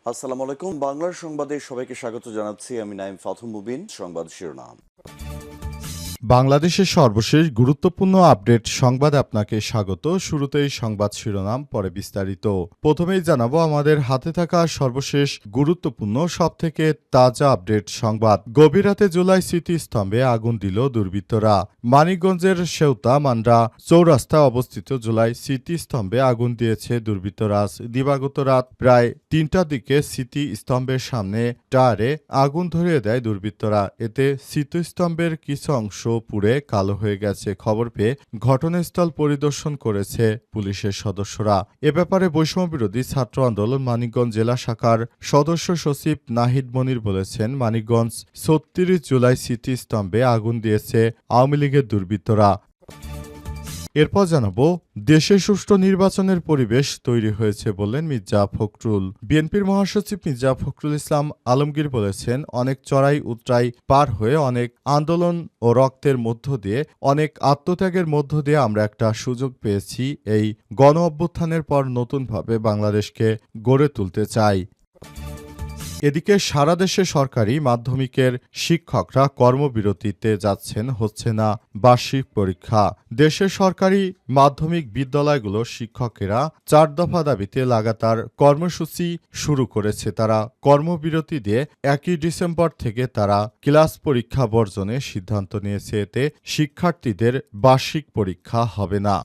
আসসালামু আলাইকুম। বাংলার সংবাদে সবাইকে স্বাগত জানাচ্ছি। আমি নাইম ফাথুম মুবিন। সংবাদ শিরোনাম। বাংলাদেশের সর্বশেষ গুরুত্বপূর্ণ আপডেট সংবাদে আপনাকে স্বাগত। শুরুতেই সংবাদ শিরোনাম, পরে বিস্তারিত। প্রথমেই জানাবো আমাদের হাতে থাকা সর্বশেষ গুরুত্বপূর্ণ সবথেকে তাজা আপডেট সংবাদ। গভীর রাতে জুলাই স্মৃতিস্তম্ভে আগুন দিল দুর্বৃত্তরা। মানিকগঞ্জের সেওতা মান্ডা চৌরাস্তায় অবস্থিত জুলাই স্মৃতিস্তম্ভে আগুন দিয়েছে দুর্বৃত্তরা। দিবাগত রাত প্রায় ৩টার দিকে স্মৃতিস্তম্ভের সামনে টায়ারে আগুন ধরিয়ে দেয় দুর্বৃত্তরা। এতে স্মৃতিস্তম্ভের কিছু অংশ পুড়ে কালো হয়ে গেছে। খবর পেয়ে ঘটনাস্থল পরিদর্শন করেছে পুলিশের সদস্যরা। এ ব্যাপারে বৈষম্যবিরোধী ছাত্র আন্দোলন মানিকগঞ্জ জেলা শাখার সদস্য সচিব নাহিদ মনির বলেছেন, মানিকগঞ্জ ৩৬ জুলাই স্মৃতিস্তম্ভে আগুন দিয়েছে আওয়ামী লীগের দুর্বৃত্তরা। এরপর জানাবো দেশে সুষ্ঠু নির্বাচনের পরিবেশ তৈরি হয়েছে বললেন মির্জা ফখরুল। বিএনপির মহাসচিব মির্জা ফখরুল ইসলাম আলমগীর বলেছেন, অনেক চড়াই উতরাই পার হয়ে, অনেক আন্দোলন ও রক্তের মধ্য দিয়ে, অনেক আত্মত্যাগের মধ্য দিয়ে আমরা একটা সুযোগ পেয়েছি। এই গণ অভ্যুত্থানের পর নতুনভাবে বাংলাদেশকে গড়ে তুলতে চাই। এদিকে সারা দেশে সরকারি মাধ্যমিকের শিক্ষকরা কর্মবিরতিতে যাচ্ছেন, হচ্ছে না বার্ষিক পরীক্ষা। দেশের সরকারি মাধ্যমিক বিদ্যালয়গুলোর শিক্ষকেরা ৪ দফা দাবিতে লাগাতার কর্মসূচি শুরু করেছে। তারা কর্মবিরতি দিয়ে ১ ডিসেম্বর থেকে তারা ক্লাস পরীক্ষা বর্জনের সিদ্ধান্ত নিয়েছে। এতে শিক্ষার্থীদের বার্ষিক পরীক্ষা হবে না।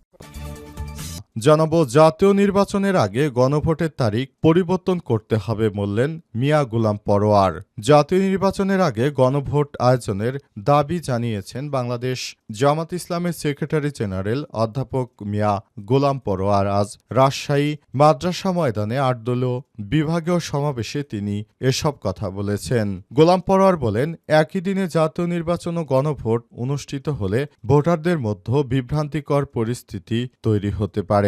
জানাবো জাতীয় নির্বাচনের আগে গণভোটের তারিখ পরিবর্তন করতে হবে বললেন মিয়া গোলাম পরোয়ার। জাতীয় নির্বাচনের আগে গণভোট আয়োজনের দাবি জানিয়েছেন বাংলাদেশ জামাত ইসলামের সেক্রেটারি জেনারেল অধ্যাপক মিয়া গোলাম পরোয়ার। আজ রাজশাহী মাদ্রাসা ময়দানে ৮ দলীয় বিভাগীয় সমাবেশে তিনি এসব কথা বলেছেন। গোলাম পরোয়ার বলেন, একই দিনে জাতীয় নির্বাচন ও গণভোট অনুষ্ঠিত হলে ভোটারদের মধ্যে বিভ্রান্তিকর পরিস্থিতি তৈরি হতে পারে।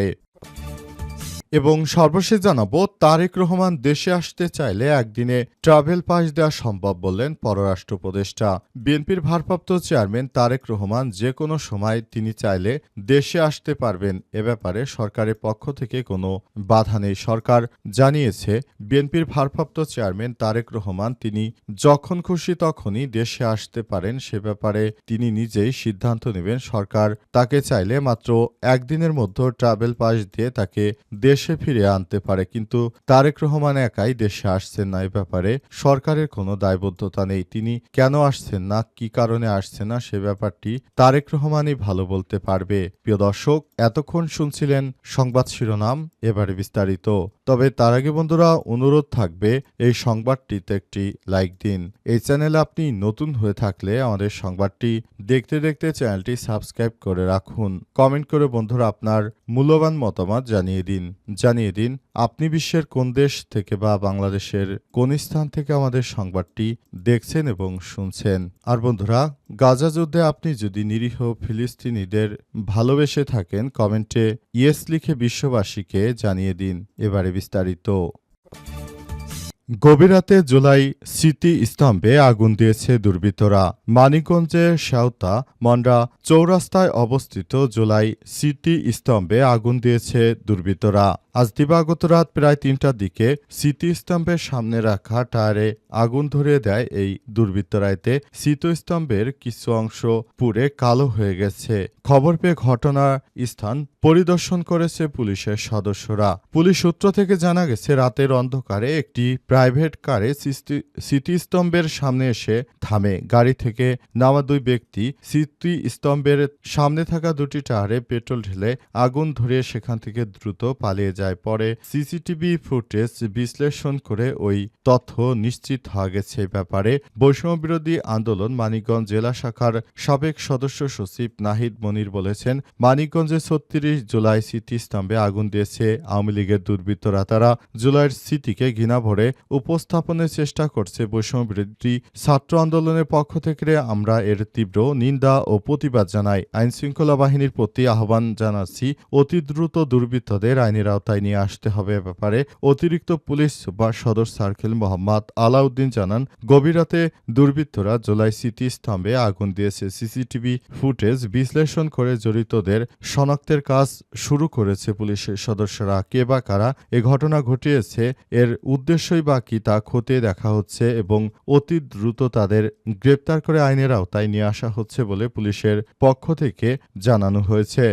এবং সর্বশেষ জানাবো, তারেক রহমান দেশে আসতে চাইলে একদিনে ট্রাভেল পাস দেওয়া সম্ভব বললেন পররাষ্ট্র উপদেষ্টা। বিএনপির ভারপ্রাপ্ত চেয়ারম্যান তারেক রহমান যে কোনো সময় তিনি চাইলে দেশে আসতে পারবেন। এ ব্যাপারে সরকারের পক্ষ থেকে কোনো বাধা নেই। সরকার জানিয়েছে, বিএনপির ভারপ্রাপ্ত চেয়ারম্যান তারেক রহমান তিনি যখন খুশি তখনই দেশে আসতে পারেন। সে ব্যাপারে তিনি নিজেই সিদ্ধান্ত নেবেন। সরকার তাকে চাইলে মাত্র একদিনের মধ্যে ট্রাভেল পাস দিয়ে তাকে দেশে ফিরে আনতে পারে, কিন্তু তারেক রহমান একাই দেশে আসছেন না। এ ব্যাপারে সরকারের কোনো দায়বদ্ধতা নেই। তিনি কেন আসছেন না, কি কারণে আসছেন না, সে ব্যাপারটি তারেক রহমানই ভালো বলতে পারবে। প্রিয় দর্শক, এতক্ষণ শুনছিলেন সংবাদ শিরোনাম, এবারে বিস্তারিত। তবে তার আগে বন্ধুরা, অনুরোধ থাকবে এই সংবাদটিতে একটি লাইক দিন। এই চ্যানেলে আপনি নতুন হয়ে থাকলে আমাদের সংবাদটি দেখতে দেখতে চ্যানেলটি সাবস্ক্রাইব করে রাখুন। কমেন্ট করে বন্ধুরা আপনার মূল্যবান মতামত জানিয়ে দিন আপনি বিশ্বের কোন দেশ থেকে বা বাংলাদেশের কোন স্থান থেকে আমাদের সংবাদটি দেখছেন এবং শুনছেন। আর বন্ধুরা, গাজা যুদ্ধে আপনি যদি নিরীহ ফিলিস্তিনিদের ভালোবেসে থাকেন, কমেন্টে ইয়েস লিখে বিশ্ববাসীকে জানিয়ে দিন। এবারে বিস্তারিত। গভীর রাতে জুলাই স্মৃতি স্তম্ভে আগুন দিয়েছে দুর্বৃত্তরা। মানিকগঞ্জের সেওতা মন্ডা চৌরাস্তায় অবস্থিত জুলাই স্মৃতি স্তম্ভে আগুন দিয়েছে দুর্বৃত্তরা। আজ দিবাগত রাত প্রায় ৩টার দিকে স্মৃতিস্তম্ভের সামনে রাখা টায়ারে আগুন ধরিয়ে দেয় এই দুর্বৃত্তরা। এতে স্মৃতিস্তম্ভের কিছু অংশ পুড়ে কালো হয়ে গেছে। খবর পেয়ে ঘটনার স্থান পরিদর্শন করেছে পুলিশের সদস্যরা। পুলিশ সূত্র থেকে জানা গেছে, রাতের অন্ধকারে একটি প্রাইভেট কারে স্মৃতিস্তম্ভের সামনে এসে থামে। গাড়ি থেকে নামা ২ ব্যক্তি স্মৃতিস্তম্ভের সামনে থাকা ২টি টায়ারে পেট্রোল ঢেলে আগুন ধরিয়ে সেখান থেকে দ্রুত পালিয়ে যায়। পরে সিসিটিভি ফুটেজ বিশ্লেষণ করে ওই তথ্য নিশ্চিত হওয়া গেছে। ব্যাপারে বৈষম্যবিরোধী আন্দোলন মানিকগঞ্জ জেলা শাখার সাবেক সদস্য সচিব নাহিদ মনির বলেছেন, মানিকগঞ্জে ৩৬ জুলাই স্মৃতিস্তম্ভে আগুন দিয়েছে আওয়ামী লীগের দুর্বৃত্তরা। তারা জুলাইয়ের স্মৃতিকে ঘৃণা ভরে উপস্থাপনের চেষ্টা করছে। বৈষম্যবিরোধী ছাত্র আন্দোলনের পক্ষ থেকে আমরা এর তীব্র নিন্দা ও প্রতিবাদ জানাই। আইনশৃঙ্খলা বাহিনীর প্রতি আহ্বান জানাচ্ছি, অতি দ্রুত দুর্বৃত্তদের আইনের আওতায় নিয়ে আসতে হবে। ব্যাপারে অতিরিক্ত পুলিশ সুপার সদর সার্কেল মোহাম্মদ আলাউদ্দিন জানান, গভীর রাতে দুর্বৃত্তরা জুলাই স্মৃতিস্তম্ভে আগুন দিয়েছে। সিসিটিভি ফুটেজ বিশ্লেষণ করে জড়িতদের শনাক্তের কাজ শুরু করেছে পুলিশের সদস্যরা। কে বা কারা এ ঘটনা ঘটিয়েছে, এর উদ্দেশ্যই বা বাকি তা খতিয়ে দেখা হচ্ছে এবং অতি দ্রুত তাদের গ্রেপ্তার করে আইনের আওতায় নিয়ে আসা হচ্ছে বলে পুলিশের পক্ষ থেকে জানানো হয়েছে।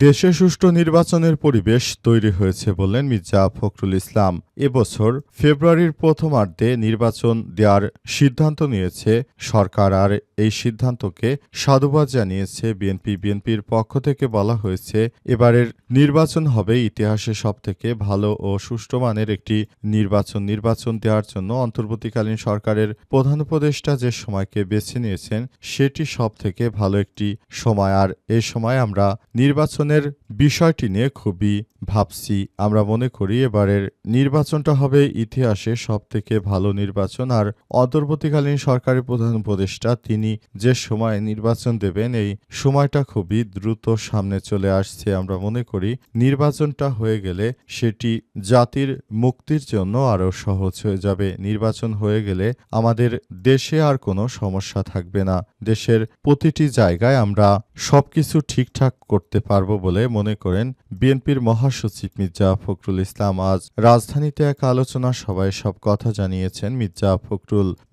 দেশে সুষ্ঠু নির্বাচনের পরিবেশ তৈরি হয়েছে বললেন মির্জা ফখরুল ইসলাম। এবছর ফেব্রুয়ারির প্রথমার্ধে নির্বাচন দেওয়ার সিদ্ধান্ত নিয়েছে সরকার, আর এই সিদ্ধান্তকে সাধুবাদ জানিয়েছে বিএনপি। বিএনপির পক্ষ থেকে বলা হয়েছে, এবারের নির্বাচন হবে ইতিহাসে সবথেকে ভালো ও সুষ্ঠু মানের একটি নির্বাচন দেওয়ার জন্য অন্তর্বর্তীকালীন সরকারের প্রধান উপদেষ্টা যে সময়কে বেছে নিয়েছেন সেটি সবথেকে ভালো একটি সময়। আর এই সময় আমরা নির্বাচনের বিষয়টি নিয়ে খুবই ভাবছি। আমরা মনে করি এবারের নির্বাচনটা হবে ইতিহাসে সবথেকে ভালো নির্বাচন। আর অন্তর্বর্তীকালীন সরকারের প্রধান উপদেষ্টা তিনি যে সময়ে নির্বাচন দেবেন এই সময়টা খুবই দ্রুত সামনে চলে আসছে। আমরা মনে করি নির্বাচনটা হয়ে গেলে সেটি জাতির মুক্তির জন্য আরও সহজ হয়ে যাবে। নির্বাচন হয়ে গেলে আমাদের দেশে আর কোনো সমস্যা থাকবে না। দেশের প্রতিটি জায়গায় আমরা সবকিছু ঠিকঠাক করতে পারবো বলে মনে করেন বিএনপির মহাসচিব মির্জা ফখরুল ইসলাম। আজ রাজধানীতে এক আলোচনা সভায় সব কথা জানিয়েছেন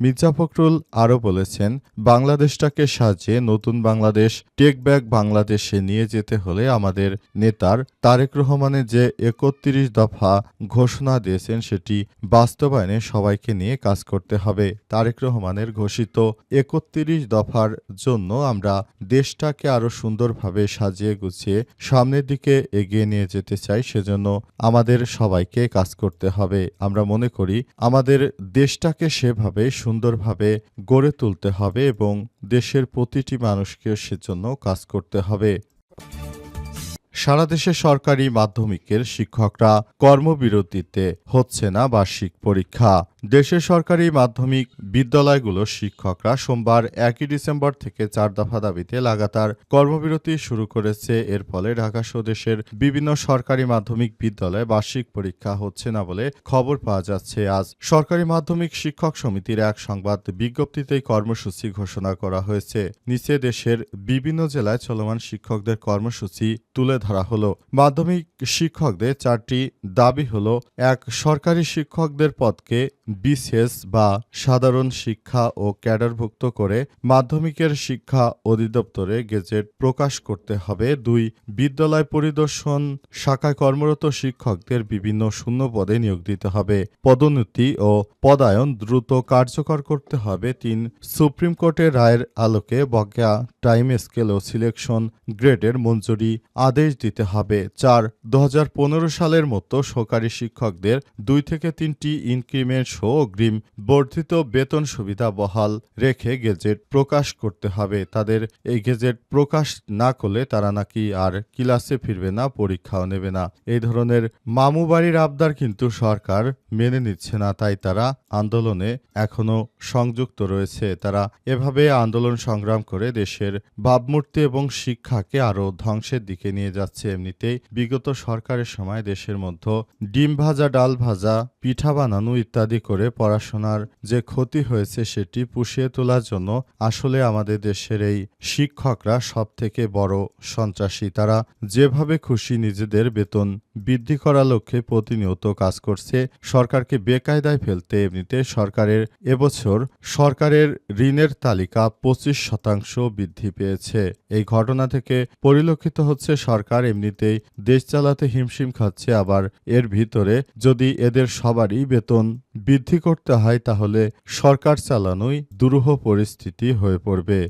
মির্জা ফখরুল আরও বলেছেন, বাংলাদেশটাকে সাজিয়ে নতুন বাংলাদেশ টেক ব্যাক বাংলাদেশে নিয়ে যেতে হলে আমাদের নেতার তারেক রহমানের যে ৩১ দফা ঘোষণা দিয়েছেন সেটি বাস্তবায়নে সবাইকে নিয়ে কাজ করতে হবে। তারেক রহমানের ঘোষিত ৩১ দফার জন্য আমরা দেশটাকে আরও সুন্দরভাবে সাজিয়ে গুছিয়ে সামনের দিকে এগিয়ে নিয়ে যেতে চাই। সেজন্য আমাদের সবাইকে কাজ করতে হবে। আমরা মনে করি আমাদের দেশটাকে সেভাবে সুন্দরভাবে গড়ে তুলতে হবে এবং দেশের প্রতিটি মানুষকে সেজন্য কাজ করতে হবে। সারা দেশে সরকারি মাধ্যমিকের শিক্ষকরা কর্মবিরতিতে হচ্ছে না বার্ষিক পরীক্ষা। দেশের সরকারি মাধ্যমিক বিদ্যালয়গুলোর শিক্ষকরা সোমবার ১ ডিসেম্বর থেকে ৪ দফা দাবিতে লাগাতার কর্মবিরতি শুরু করেছে। এর ফলে ঢাকাসহ দেশের বিভিন্ন সরকারি মাধ্যমিক বিদ্যালয়ে বার্ষিক পরীক্ষা হচ্ছে না বলে খবর পাওয়া যাচ্ছে। আজ সরকারি মাধ্যমিক শিক্ষক সমিতির এক সংবাদ বিজ্ঞপ্তিতে কর্মসূচি ঘোষণা করা হয়েছে। নিচে দেশের বিভিন্ন জেলায় চলমান শিক্ষকদের কর্মসূচি তুলে ধরা হলো। মাধ্যমিক শিক্ষকদের ৪টি দাবি হলো: ১. সরকারি শিক্ষকদের পদকে বিসিএস বা সাধারণ শিক্ষা ও ক্যাডারভুক্ত করে মাধ্যমিকের শিক্ষা অধিদপ্তরে গেজেট প্রকাশ করতে হবে। ২. বিদ্যালয় পরিদর্শন শাখায় কর্মরত শিক্ষকদের বিভিন্ন শূন্য পদে নিয়োগ দিতে হবে। পদোন্নতি ও পদায়ন দ্রুত কার্যকর করতে হবে। ৩. সুপ্রিম কোর্টের রায়ের আলোকে বকেয়া টাইম স্কেল ও সিলেকশন গ্রেডের মঞ্জুরি আদেশ দিতে হবে। ৪. ২০১৫ সালের মতো সরকারি শিক্ষকদের ২ থেকে ৩টি ইনক্রিমেন্ট সহ অগ্রিম বর্ধিত বেতন সুবিধা বহাল রেখে গেজেট প্রকাশ করতে হবে। তাদের এই গেজেট প্রকাশ না করলে তারা নাকি আর ক্লাসে ফিরবে না, পরীক্ষাও নেবে না। এই ধরনের মামু বাড়ির আবদার কিন্তু সরকার মেনে নিচ্ছে না, তাই তারা আন্দোলনে এখনো সংযুক্ত রয়েছে। তারা এভাবে আন্দোলন সংগ্রাম করে দেশের ভাবমূর্তি এবং শিক্ষাকে আরও ধ্বংসের দিকে নিয়ে যাচ্ছে। এমনিতেই বিগত সরকারের সময় দেশের মধ্যে ডিম ভাজা, ডাল ভাজা, পিঠা বানানো ইত্যাদি করে পড়াশোনার যে ক্ষতি হয়েছে সেটি পুষিয়ে তোলার জন্য আসলে আমাদের দেশের এই শিক্ষকরা সবথেকে বড় সন্ত্রাসী। তারা যেভাবে খুশি নিজেদের বেতন বৃদ্ধি করার লক্ষ্যে প্রতিনিয়ত কাজ করছে, সরকারকে বেকায়দায় ফেলতে। এমনিতে সরকারের এবছর সরকারের ঋণের তালিকা 25% বৃদ্ধি পেয়েছে। এই ঘটনা থেকে পরিলক্ষিত হচ্ছে সরকার এমনিতেই দেশ চালাতে হিমশিম খাচ্ছে, আবার এর ভিতরে যদি এদের সবারই বেতন বৃদ্ধি করতে হয় তাহলে সরকার চালানোই দুরূহ পরিস্থিতি হয়ে পড়বে।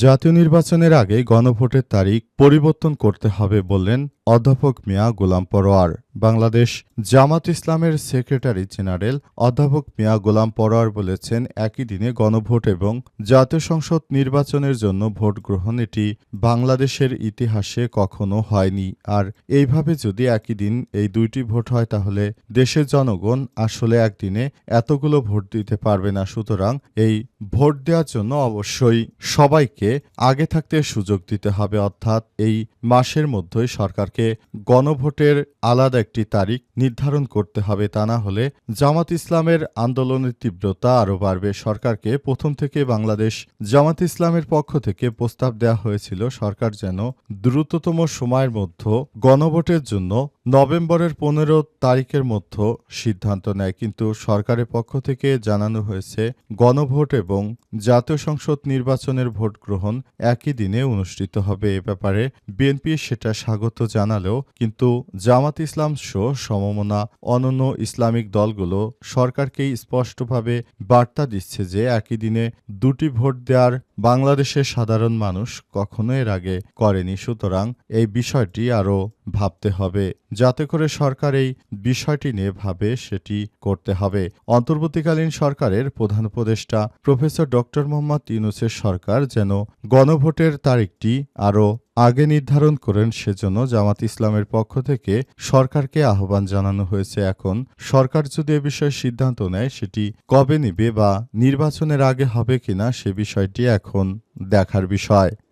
জাতীয় নির্বাচনের আগে গণভোটের তারিখ পরিবর্তন করতে হবে বললেন অধ্যাপক মিয়া গোলাম পরোয়ার। বাংলাদেশ জামাত ইসলামের সেক্রেটারি জেনারেল অধ্যাপক মিয়া গোলাম পরোয়ার বলেছেন, একই দিনে গণভোট এবং জাতীয় সংসদ নির্বাচনের জন্য ভোট গ্রহণ এটি বাংলাদেশের ইতিহাসে কখনো হয়নি। আর এইভাবে যদি একই দিন এই দুইটি ভোট হয় তাহলে দেশের জনগণ আসলে একদিনে এতগুলো ভোট দিতে পারবে না। সুতরাং এই ভোট দেওয়ার জন্য অবশ্যই সবাইকে আগে থাকতে সুযোগ দিতে হবে, অর্থাৎ এই মাসের মধ্যেই সরকারকে গণভোটের আলাদা একটি তারিখ নির্ধারণ করতে হবে। তা না হলে জামাত ইসলামের আন্দোলনের তীব্রতা আরও বাড়বে। সরকারকে প্রথম থেকে বাংলাদেশ জামাত ইসলামের পক্ষ থেকে প্রস্তাব দেওয়া হয়েছিল সরকার যেন দ্রুততম সময়ের মধ্যে গণভোটের জন্য নভেম্বরের 15 তারিখের মধ্যে সিদ্ধান্ত নেয়, কিন্তু সরকারের পক্ষ থেকে জানানো হয়েছে গণভোট এবং জাতীয় সংসদ নির্বাচনের ভোট গ্রহণ একই দিনে অনুষ্ঠিত হবে। এ ব্যাপারে বিএনপি সেটা স্বাগত জানালেও কিন্তু জামাত ইসলাম সহ সমমনা অন্যান্য ইসলামিক দলগুলো সরকারকেই স্পষ্টভাবে বার্তা দিচ্ছে যে একই দিনে দুটি ভোট দেওয়ার বাংলাদেশের সাধারণ মানুষ কখনো এর আগে করেনি। সুতরাং এই বিষয়টি আরও ভাবতে হবে, যাতে করে সরকার এই বিষয়টি নিয়ে ভাবে সেটি করতে হবে। অন্তর্বর্তীকালীন সরকারের প্রধান উপদেষ্টা প্রফেসর ডক্টর মোহাম্মদ ইউনূসের সরকার যেন গণভোটের তারিখটি আরও আগে নির্ধারণ করেন, সেজন্য জামাত ইসলামের পক্ষ থেকে সরকারকে আহ্বান জানানো হয়েছে। এখন সরকার যদি এ বিষয়ে সিদ্ধান্ত নেয়, সেটি কবে নেবে বা নির্বাচনের আগে হবে কিনা সে বিষয়টি এখন দেখার বিষয়।